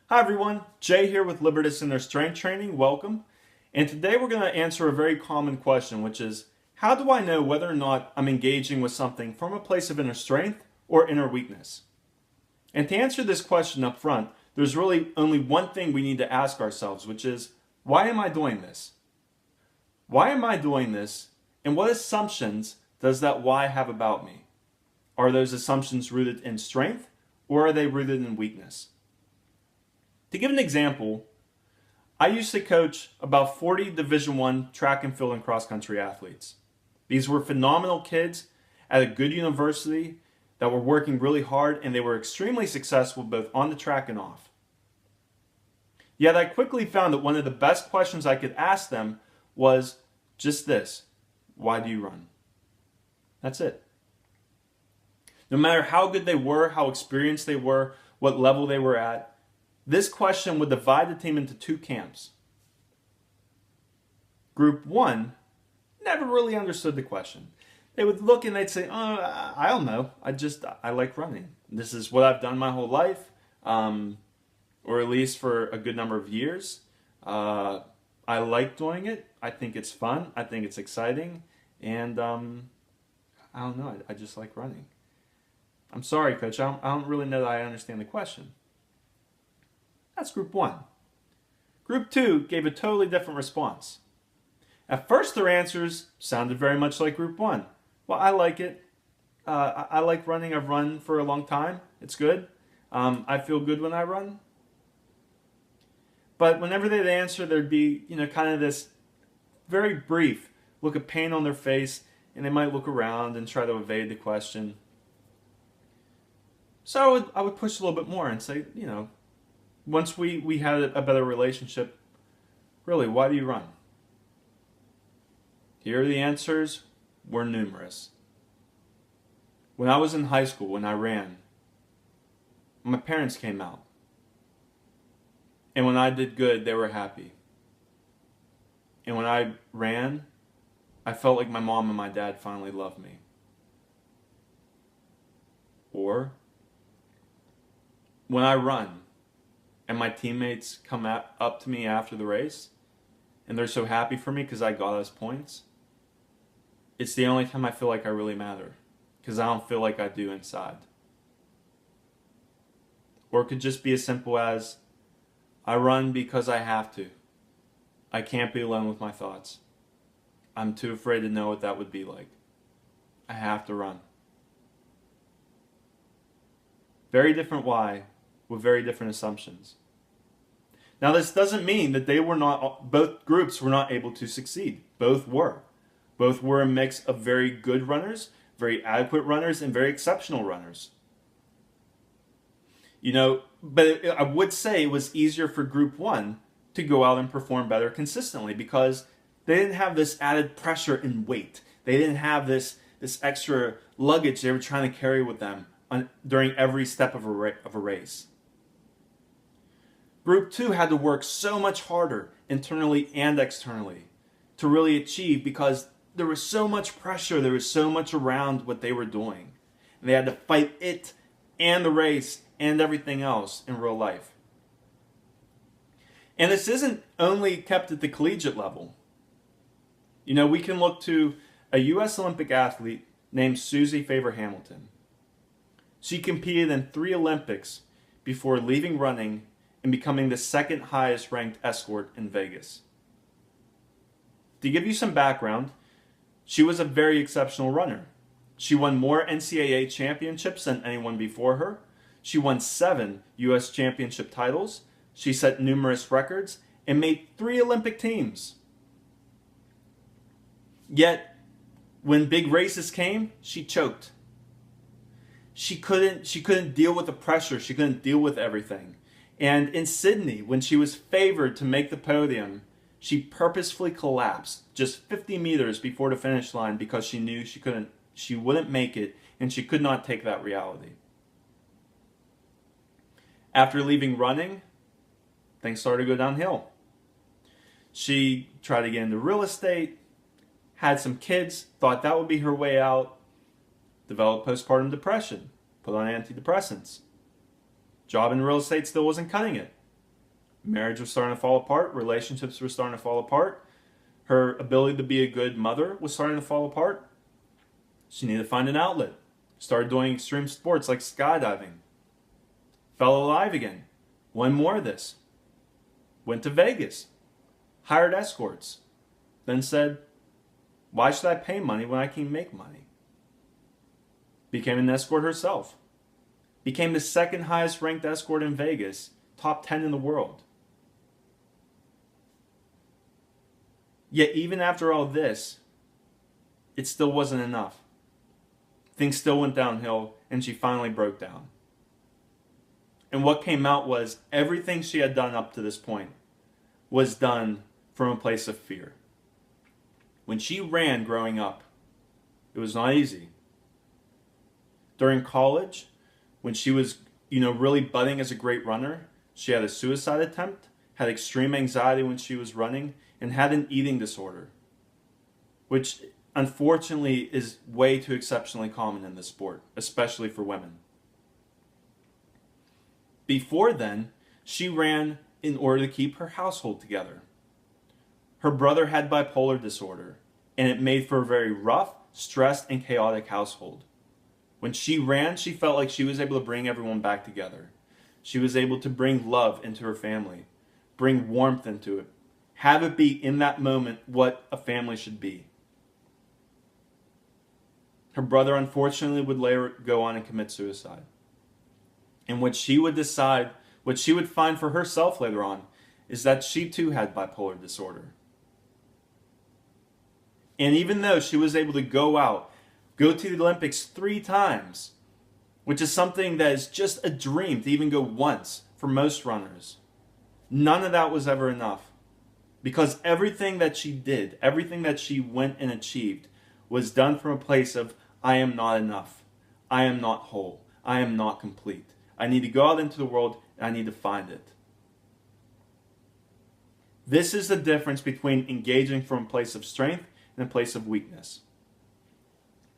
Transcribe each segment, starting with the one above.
Hi everyone, Jay here with Libertas Inner Strength Training. Welcome. And today we're going to answer a very common question, which is, how do I know whether or not I'm engaging with something from a place of inner strength or inner weakness? And to answer this question up front, there's really only one thing we need to ask ourselves, which is, why am I doing this? Why am I doing this? And what assumptions does that why have about me? Are those assumptions rooted in strength or are they rooted in weakness? To give an example, I used to coach about 40 Division I track and field and cross country athletes. These were phenomenal kids at a good university that were working really hard, and they were extremely successful both on the track and off. Yet I quickly found that one of the best questions I could ask them was just this: why do you run? That's it. No matter how good they were, how experienced they were, what level they were at, this question would divide the team into two camps. Group one never really understood the question. They would look and they'd say, I don't know. I like running. This is what I've done my whole life, or at least for a good number of years. I like doing it. I think it's fun. I think it's exciting. And I don't know. I just like running. I'm sorry, Coach. I don't really know that I understand the question. That's group one. Group two gave a totally different response. At first, their answers sounded very much like group one. Well, I like it. I like running. I've run for a long time. It's good. I feel good when I run. But whenever they'd answer, there'd be, kind of this very brief look of pain on their face, and they might look around and try to evade the question. So I would push a little bit more and say, once we had a better relationship, really, why do you run? Here the answers were numerous. When I was in high school, when I ran, my parents came out. And when I did good, they were happy. And when I ran, I felt like my mom and my dad finally loved me. Or, when I run, and my teammates come up to me after the race, and they're so happy for me because I got us points, it's the only time I feel like I really matter, because I don't feel like I do inside. Or it could just be as simple as, I run because I have to. I can't be alone with my thoughts. I'm too afraid to know what that would be like. I have to run. Very different why, with very different assumptions. Now, this doesn't mean that both groups were not able to succeed. Both were. Both were a mix of very good runners, very adequate runners, and very exceptional runners. But I would say it was easier for group one to go out and perform better consistently because they didn't have this added pressure and weight. They didn't have this extra luggage they were trying to carry with them during every step of a race. Group two had to work so much harder internally and externally to really achieve because there was so much pressure, there was so much around what they were doing. And they had to fight it and the race and everything else in real life. And this isn't only kept at the collegiate level. We can look to a U.S. Olympic athlete named Suzy Hamilton. She competed in 3 Olympics before leaving running and becoming the second highest ranked escort in Vegas. To give you some background, she was a very exceptional runner. She won more NCAA championships than anyone before her. She won 7 U.S. championship titles. She set numerous records and made 3 Olympic teams. Yet, when big races came, she choked. She couldn't deal with the pressure. She couldn't deal with everything. And in Sydney, when she was favored to make the podium, she purposefully collapsed just 50 meters before the finish line because she knew she wouldn't make it, and she could not take that reality. After leaving running, things started to go downhill. She tried to get into real estate, had some kids, thought that would be her way out, developed postpartum depression, put on antidepressants. Job in real estate still wasn't cutting it. Marriage was starting to fall apart. Relationships were starting to fall apart. Her ability to be a good mother was starting to fall apart. She needed to find an outlet. Started doing extreme sports like skydiving. Fell alive again. One more of this. Went to Vegas. Hired escorts. Then said, why should I pay money when I can make money? Became an escort herself. Became the second highest ranked escort in Vegas. Top 10 in the world. Yet even after all this, it still wasn't enough. Things still went downhill, and she finally broke down. And what came out was everything she had done up to this point was done from a place of fear. When she ran growing up, it was not easy. During college, when she was, really budding as a great runner, she had a suicide attempt, had extreme anxiety when she was running, and had an eating disorder, which unfortunately is way too exceptionally common in this sport, especially for women. Before then, she ran in order to keep her household together. Her brother had bipolar disorder, and it made for a very rough, stressed, and chaotic household. When she ran, she felt like she was able to bring everyone back together. She was able to bring love into her family, bring warmth into it, have it be in that moment what a family should be. Her brother unfortunately would later go on and commit suicide. And what she would find for herself later on, is that she too had bipolar disorder. And even though she was able to go to the Olympics 3 times, which is something that is just a dream to even go once for most runners, none of that was ever enough. Because everything that she did, everything that she went and achieved, was done from a place of, I am not enough. I am not whole. I am not complete. I need to go out into the world and I need to find it. This is the difference between engaging from a place of strength and a place of weakness.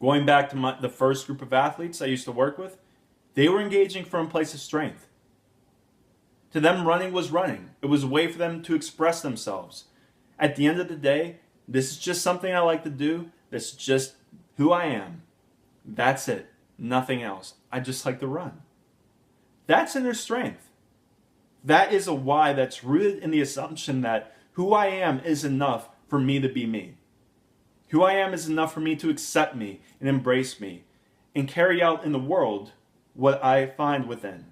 Going back to the first group of athletes I used to work with, they were engaging from a place of strength. To them, running was running. It was a way for them to express themselves. At the end of the day, this is just something I like to do. This is just who I am. That's it. Nothing else. I just like to run. That's inner strength. That is a why that's rooted in the assumption that who I am is enough for me to be me. Who I am is enough for me to accept me and embrace me and carry out in the world what I find within.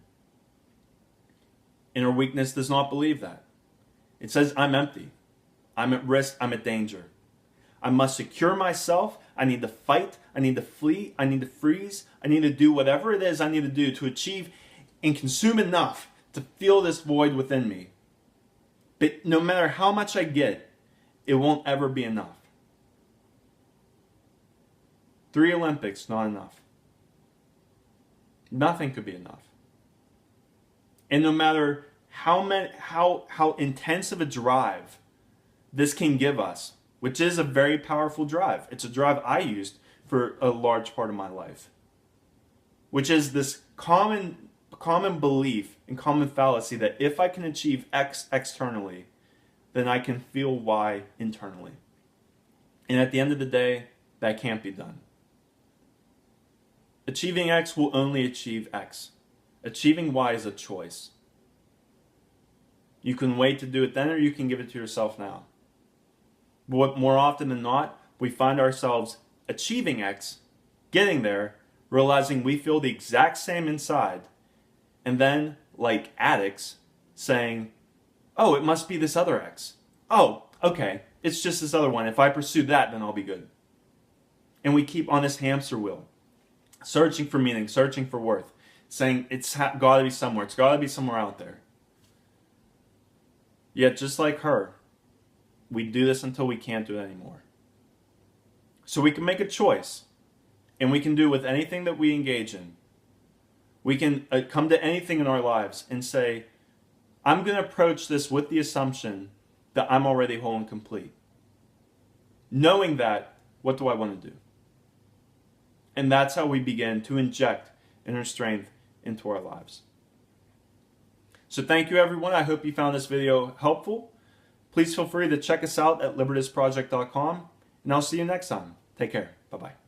Inner weakness does not believe that. It says, I'm empty. I'm at risk. I'm at danger. I must secure myself. I need to fight. I need to flee. I need to freeze. I need to do whatever it is I need to do to achieve and consume enough to feel this void within me. But no matter how much I get, it won't ever be enough. 3 Olympics, not enough. Nothing could be enough. And no matter how intense of a drive this can give us, which is a very powerful drive. It's a drive I used for a large part of my life. Which is this common belief and common fallacy that if I can achieve X externally, then I can feel Y internally. And at the end of the day, that can't be done. Achieving X will only achieve X. Achieving Y is a choice. You can wait to do it then, or you can give it to yourself now. But more often than not, we find ourselves achieving X, getting there, realizing we feel the exact same inside, and then, like addicts, saying, oh, it must be this other X. Oh, okay, it's just this other one. If I pursue that, then I'll be good. And we keep on this hamster wheel, searching for meaning, searching for worth, saying it's got to be somewhere. It's got to be somewhere out there. Yet, just like her, we do this until we can't do it anymore. So we can make a choice, and we can do with anything that we engage in. We can come to anything in our lives and say, I'm going to approach this with the assumption that I'm already whole and complete. Knowing that, what do I want to do? And that's how we begin to inject inner strength into our lives. So thank you everyone. I hope you found this video helpful. Please feel free to check us out at libertusproject.com, and I'll see you next time. Take care. Bye-bye.